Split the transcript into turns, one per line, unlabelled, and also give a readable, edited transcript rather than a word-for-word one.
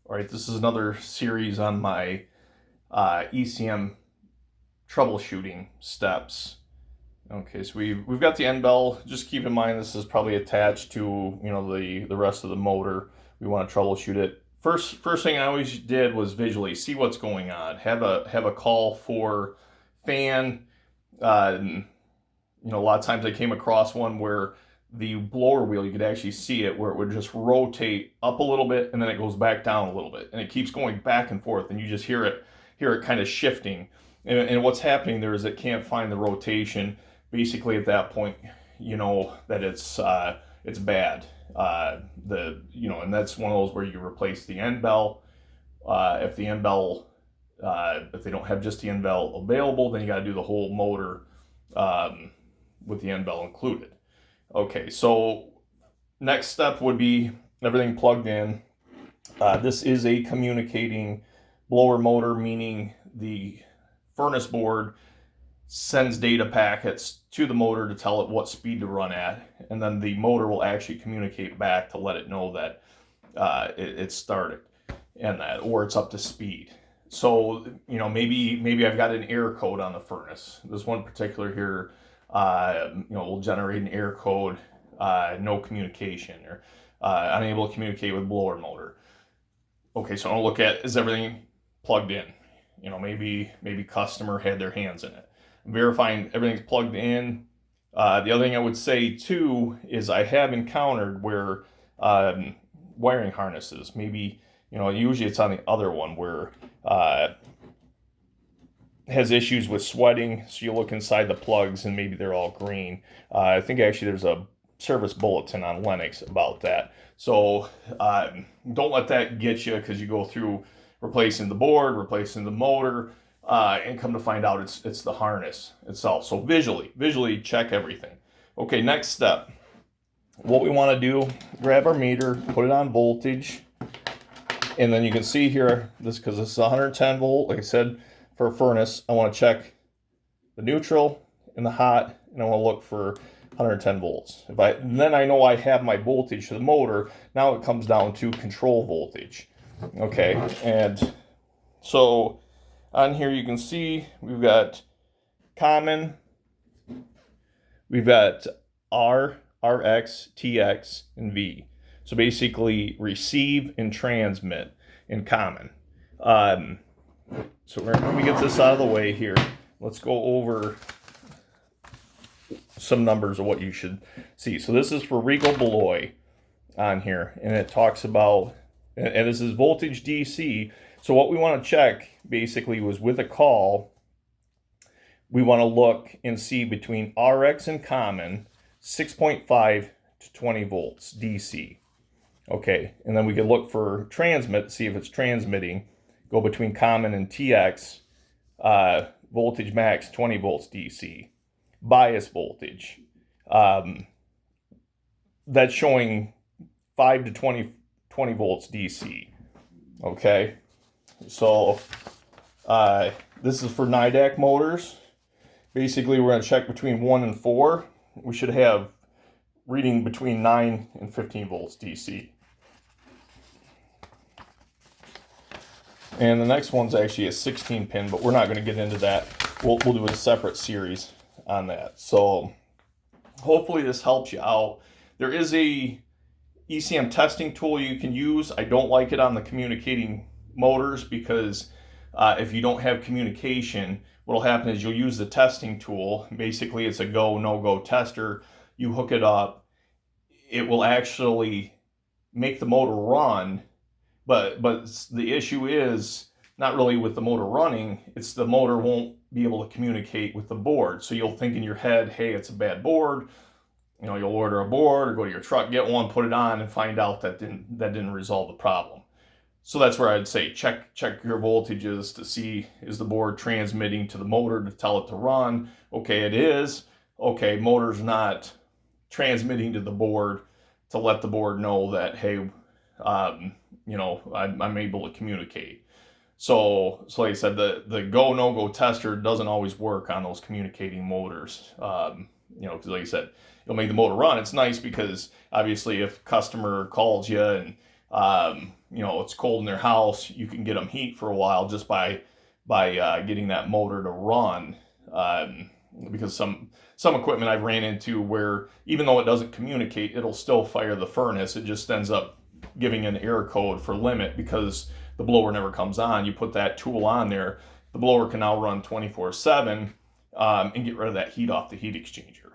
All right, this is another series on my ECM troubleshooting steps. Okay, so we've got the end bell. Just keep in mind this is probably attached to the rest of the motor. We want to troubleshoot it. First thing I always did was visually see what's going on. Have a call for fan. A lot of times I came across one where the blower wheel, you could actually see it where it would just rotate up a little bit and then it goes back down a little bit and it keeps going back and forth and you just hear it kind of shifting. And what's happening there is it can't find the rotation. Basically at that point, you know that it's bad. And that's one of those where you replace the end bell. If the end bell, if they don't have just the end bell available, then you got to do the whole motor with the end bell included. Okay, so next step would be everything plugged in. This is a communicating blower motor, meaning the furnace board sends data packets to the motor to tell it what speed to run at, and then the motor will actually communicate back to let it know that it started and that, or it's up to speed. So maybe I've got an error code on the furnace. This one particular here will generate an error code, no communication, or unable to communicate with blower motor. Okay, so I'll look at, is everything plugged in? Maybe customer had their hands in it. Verifying everything's plugged in. The other thing I would say too is I have encountered where wiring harnesses, maybe, usually it's on the other one where has issues with sweating. So you look inside the plugs and maybe they're all green. I think actually there's a service bulletin on Lennox about that. So don't let that get you, because you go through replacing the board, replacing the motor, and come to find out it's the harness itself. So visually check everything. Okay, next step. What we want to do, grab our meter, put it on voltage, and then you can see here, because this is 110 volt, like I said, for a furnace, I want to check the neutral and the hot, and I want to look for 110 volts. Then I know I have my voltage to the motor. Now it comes down to control voltage. Okay, and so on here you can see we've got common, we've got R, RX, TX, and V. So basically receive and transmit in common. So let me get this out of the way here. Let's go over some numbers of what you should see. So this is for Regal Beloy on here, and it talks about, and this is voltage DC. So what we want to check basically was with a call, we want to look and see between RX and common, 6.5 to 20 volts DC. Okay, and then we can look for transmit, see if it's transmitting. Go between common and TX, voltage max 20 volts DC. Bias voltage, that's showing 5 to 20 volts DC. Okay, so this is for NIDAC motors. Basically, we're going to check between 1 and 4. We should have reading between 9 and 15 volts DC. And the next one's actually a 16 pin, but we're not going to get into that. We'll do a separate series on that. So hopefully this helps you out. There is a ECM testing tool you can use. I don't like it on the communicating motors because if you don't have communication, what will happen is you'll use the testing tool. Basically, it's a go, no-go tester. You hook it up. It will actually make the motor run. But the issue is not really with the motor running, it's the motor won't be able to communicate with the board. So you'll think in your head, hey, it's a bad board. You'll order a board or go to your truck, get one, put it on, and find out that didn't resolve the problem. So that's where I'd say check your voltages to see, is the board transmitting to the motor to tell it to run? Okay, it is. Okay, motor's not transmitting to the board to let the board know that, hey, I'm able to communicate. So like I said, the go, no-go tester doesn't always work on those communicating motors. Because like I said, it'll make the motor run. It's nice because obviously if customer calls you and it's cold in their house, you can get them heat for a while just by getting that motor to run. Because some equipment I've ran into where even though it doesn't communicate, it'll still fire the furnace. It just ends up giving an error code for limit because the blower never comes on. You put that tool on there, the blower can now run 24/7 and get rid of that heat off the heat exchanger.